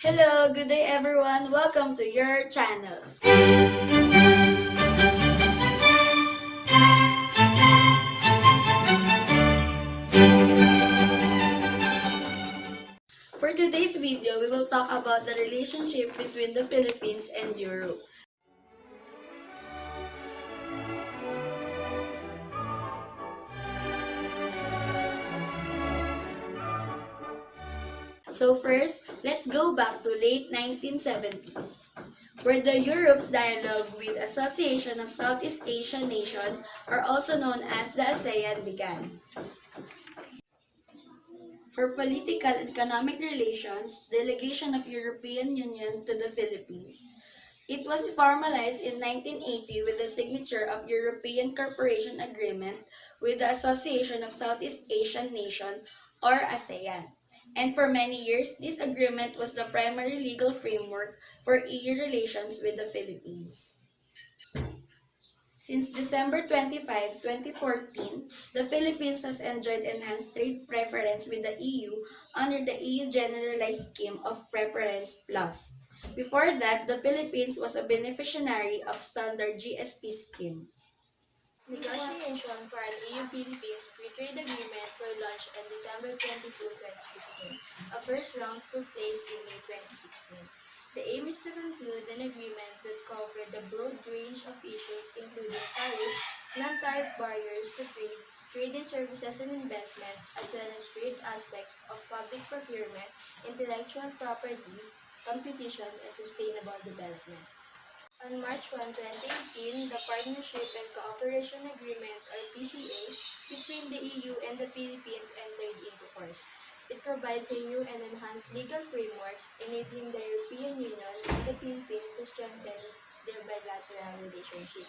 Hello, good day everyone. Welcome to your channel. For today's video, we will talk about the relationship between the Philippines and Europe. So first, let's go back to late 1970s, where the Europe's dialogue with Association of Southeast Asian Nations, or also known as the ASEAN, began. For political and economic relations, delegation of European Union to the Philippines. It was formalized in 1980 with the signature of European Cooperation Agreement with the Association of Southeast Asian Nations, or ASEAN. And for many years, this agreement was the primary legal framework for EU relations with the Philippines. Since December 25, 2014, the Philippines has enjoyed enhanced trade preference with the EU under the EU Generalized Scheme of Preference Plus. Before that, the Philippines was a beneficiary of Standard GSP scheme. Negotiation for an EU-Philippines Free Trade Agreement were launched on December 22, 2015. A first round took place in May 2016. The aim is to conclude an agreement that covered a broad range of issues including tariffs, non-tariff barriers to trade, trade in services and investments, as well as trade aspects of public procurement, intellectual property, competition, and sustainable development. On March 1, 2018, the Partnership and Cooperation Agreement, or PCA, between the EU and the Philippines entered into force. It provides a new and enhanced legal framework, enabling the European Union and the Philippines to strengthen their bilateral relationship,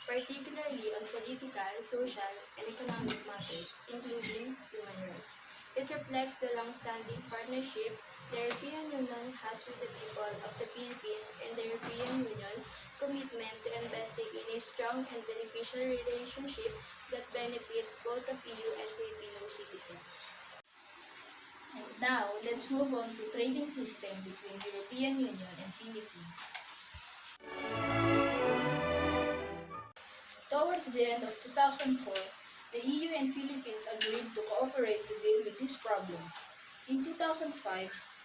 particularly on political, social, and economic matters, including human rights. It reflects the long-standing partnership the European Union has with the people of the Philippines and the European Union's commitment to investing in a strong and beneficial relationship that benefits both the EU and Filipino citizens. And now, let's move on to trading system between European Union and Philippines. Towards the end of 2004, the EU and Philippines agreed to cooperate to deal with these problems. In 2005,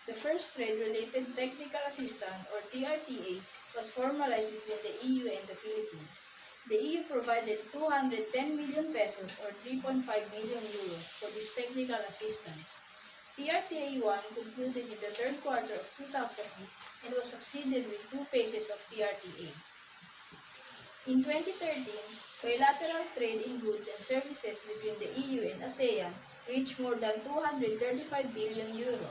the first trade-related technical assistance, or TRTA, was formalized between the EU and the Philippines. The EU provided 210 million pesos or 3.5 million euros for this technical assistance. TRTA-1 concluded in the third quarter of 2008 and was succeeded with two phases of TRTA. In 2013, bilateral trade in goods and services between the EU and ASEAN reached more than 235 billion euro.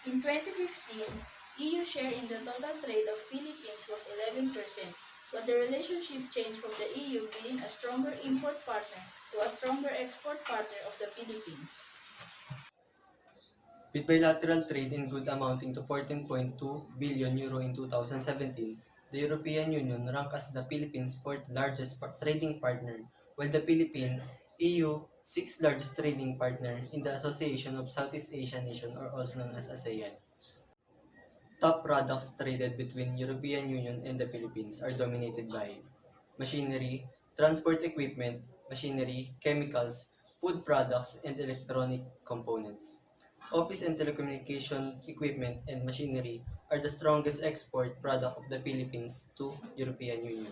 In 2015, EU share in the total trade of Philippines was 11%, but the relationship changed from the EU being a stronger import partner to a stronger export partner of the Philippines. With bilateral trade in goods amounting to 14.2 billion euro in 2017, the European Union ranked as the Philippines' fourth largest trading partner, while the Philippines, EU, sixth largest trading partner in the Association of Southeast Asian Nations, or also known as ASEAN. Top products traded between European Union and the Philippines are dominated by machinery, transport equipment, machinery, chemicals, food products, and electronic components. Office and telecommunication equipment and machinery are the strongest export product of the Philippines to European Union.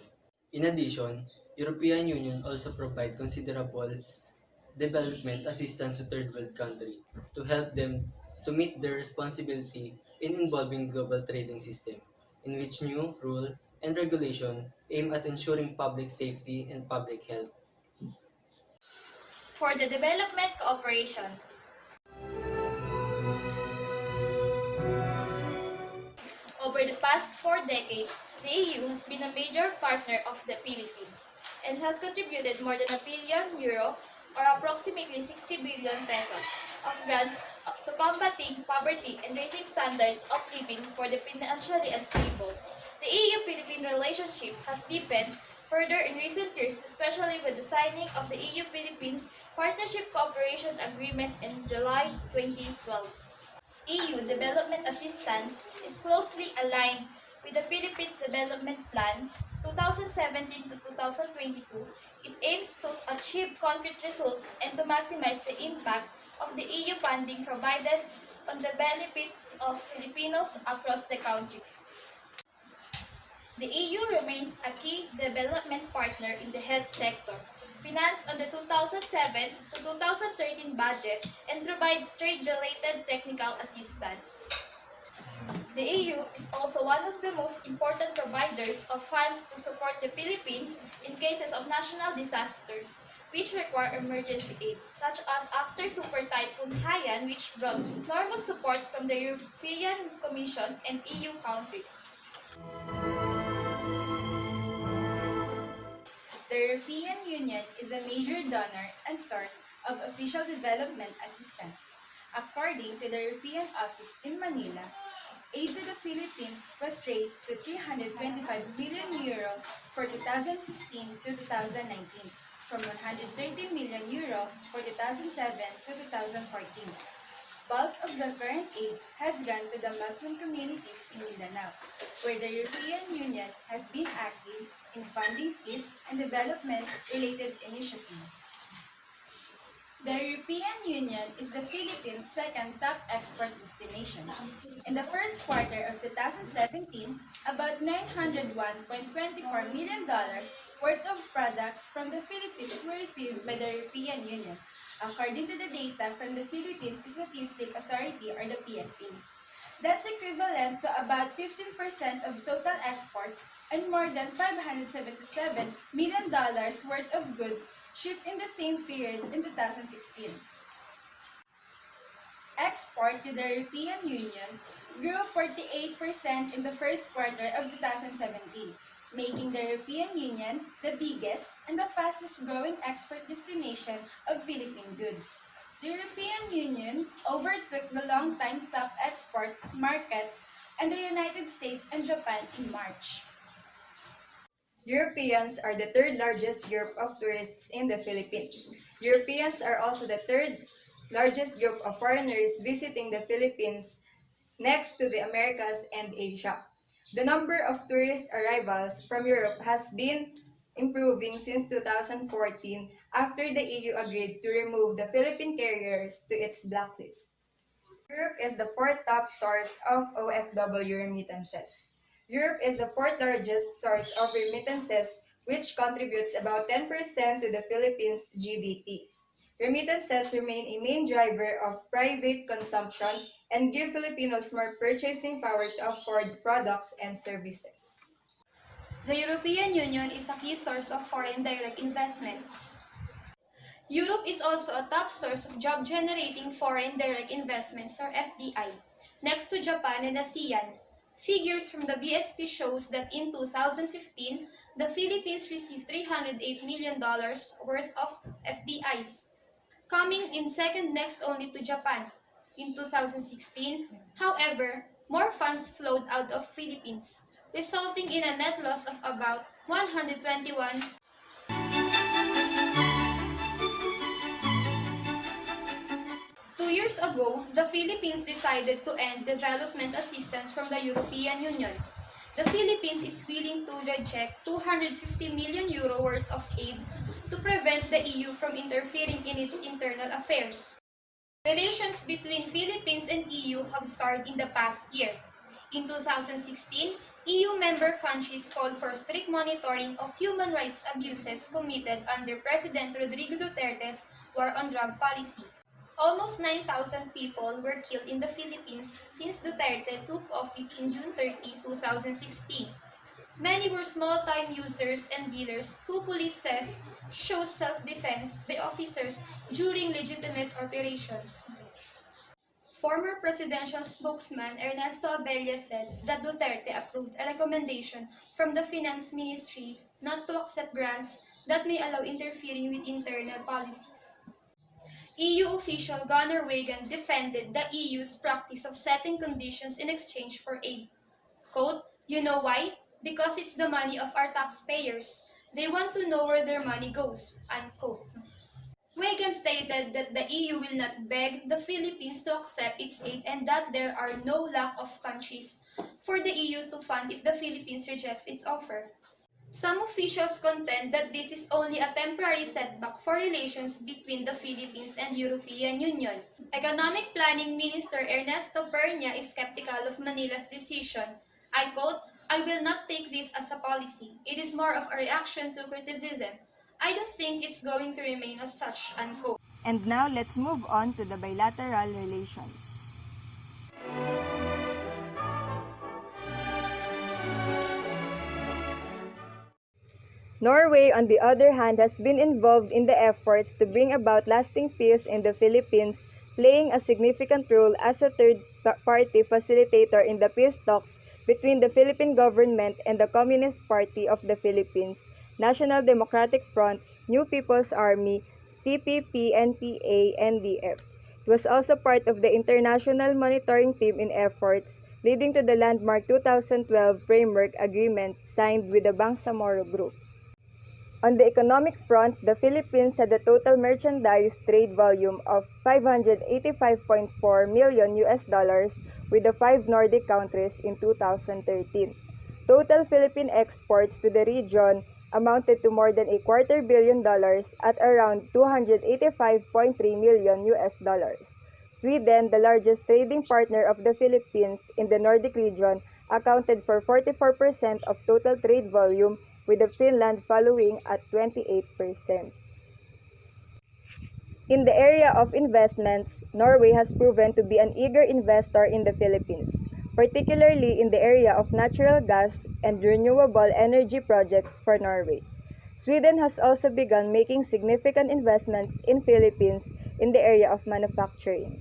In addition, European Union also provide considerable development assistance to third world countries to help them to meet their responsibility in involving global trading system, in which new rule and regulation aim at ensuring public safety and public health. For the development cooperation, over the past 4 decades, the EU has been a major partner of the Philippines and has contributed more than €1 billion or approximately 60 billion pesos of grants to combating poverty and raising standards of living for the financially unstable. The EU-Philippine relationship has deepened further in recent years, especially with the signing of the EU-Philippines Partnership Cooperation Agreement in July 2012. EU development assistance is closely aligned with the Philippines Development Plan 2017 to 2022. It aims to achieve concrete results and to maximize the impact of the EU funding provided on the benefit of Filipinos across the country. The EU remains a key development partner in the health sector, financed on the 2007 to 2013 budget, and provides trade-related technical assistance. The EU is also one of the most important providers of funds to support the Philippines in cases of national disasters, which require emergency aid, such as after Super Typhoon Haiyan, which brought enormous support from the European Commission and EU countries. The European Union is a major donor and source of official development assistance. According to the European Office in Manila, aid to the Philippines was raised to 325 billion euro for 2015 to 2019, from 130 million euro for 2007 to 2014. Bulk of the current aid has gone to the Muslim communities in Mindanao, where the European Union has been active in funding peace and development-related initiatives. The European Union is the Philippines' second top export destination. In the first quarter of 2017, about $901.24 million worth of products from the Philippines were received by the European Union, according to the data from the Philippines Statistics Authority or the PSA. That's equivalent to about 15% of total exports and more than $577 million worth of goods shipped in the same period in 2016. Export to the European Union grew 48% in the first quarter of 2017, making the European Union the biggest and the fastest growing export destination of Philippine goods. The European Union overtook the long-time top export markets and the United States and Japan in March. Europeans are the third largest group of tourists in the Philippines. Europeans are also the third largest group of foreigners visiting the Philippines, next to the Americas and Asia. The number of tourist arrivals from Europe has been improving since 2014 after the EU agreed to remove the Philippine carriers to its blacklist. Europe is the fourth top source of OFW remittances. Europe is the fourth largest source of remittances, which contributes about 10% to the Philippines' GDP. Remittances remain a main driver of private consumption and give Filipinos more purchasing power to afford products and services. The European Union is a key source of foreign direct investments. Europe is also a top source of job-generating foreign direct investments or FDI, next to Japan and ASEAN. Figures from the BSP shows that in 2015, the Philippines received $308 million worth of FDIs, coming in second next only to Japan. In 2016, however, more funds flowed out of Philippines, resulting in a net loss of about 121 2 years ago, the Philippines decided to end development assistance from the European Union. The Philippines is willing to reject 250 million euro worth of aid to prevent the EU from interfering in its internal affairs. Relations between Philippines and EU have started in the past year. In 2016, EU member countries called for strict monitoring of human rights abuses committed under President Rodrigo Duterte's war on drug policy. Almost 9,000 people were killed in the Philippines since Duterte took office in June 30, 2016. Many were small-time users and dealers who police says shows self-defense by officers during legitimate operations. Former presidential spokesman Ernesto Abella said that Duterte approved a recommendation from the Finance Ministry not to accept grants that may allow interfering with internal policies. EU official Gunnar Wagan defended the EU's practice of setting conditions in exchange for aid. Quote, "You know why? Because it's the money of our taxpayers. They want to know where their money goes." Unquote. Wagan stated that the EU will not beg the Philippines to accept its aid and that there are no lack of countries for the EU to fund if the Philippines rejects its offer. Some officials contend that this is only a temporary setback for relations between the Philippines and European Union. Economic Planning Minister Ernesto Pernia is skeptical of Manila's decision. I quote, "I will not take this as a policy. It is more of a reaction to criticism. I don't think it's going to remain as such," unquote. And now let's move on to the bilateral relations. Norway, on the other hand, has been involved in the efforts to bring about lasting peace in the Philippines, playing a significant role as a third-party facilitator in the peace talks between the Philippine government and the Communist Party of the Philippines, National Democratic Front, New People's Army, CPP-NPA, NDF. It was also part of the international monitoring team in efforts leading to the landmark 2012 Framework Agreement signed with the Bangsamoro Group. On the economic front, the Philippines had a total merchandise trade volume of $585.4 million with the 5 Nordic countries in 2013. Total Philippine exports to the region amounted to more than $250 million at around $285.3 million. Sweden, the largest trading partner of the Philippines in the Nordic region, accounted for 44% of total trade volume, with Finland following at 28%. In the area of investments, Norway has proven to be an eager investor in the Philippines, particularly in the area of natural gas and renewable energy projects for Norway. Sweden has also begun making significant investments in Philippines in the area of manufacturing.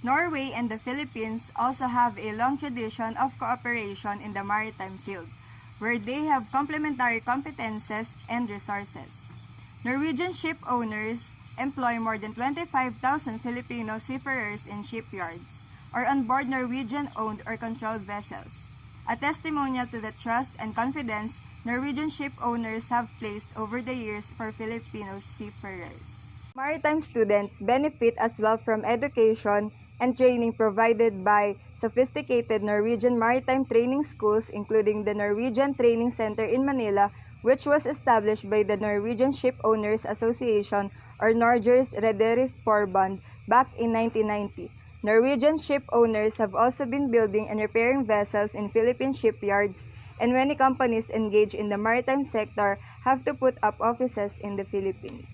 Norway and the Philippines also have a long tradition of cooperation in the maritime field, where they have complementary competences and resources. Norwegian ship owners employ more than 25,000 Filipino seafarers in shipyards or on board Norwegian-owned or controlled vessels, a testimonial to the trust and confidence Norwegian ship owners have placed over the years for Filipino seafarers. Maritime students benefit as well from education and training provided by sophisticated Norwegian maritime training schools, including the Norwegian Training Center in Manila, which was established by the Norwegian Ship Owners Association or Norges Rederiforbund back in 1990. Norwegian ship owners have also been building and repairing vessels in Philippine shipyards, and many companies engaged in the maritime sector have to put up offices in the Philippines.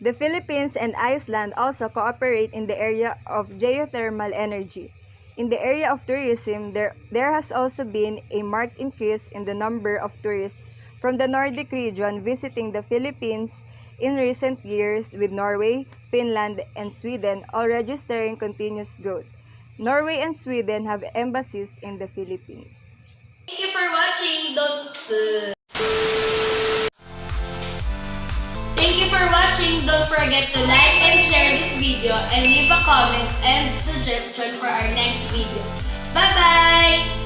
The Philippines and Iceland also cooperate in the area of geothermal energy. In the area of tourism, there has also been a marked increase in the number of tourists from the Nordic region visiting the Philippines in recent years, with Norway, Finland, and Sweden all registering continuous growth. Norway and Sweden have embassies in the Philippines. Thank you for watching. Don't forget to like and share this video and leave a comment and suggestion for our next video. Bye-bye!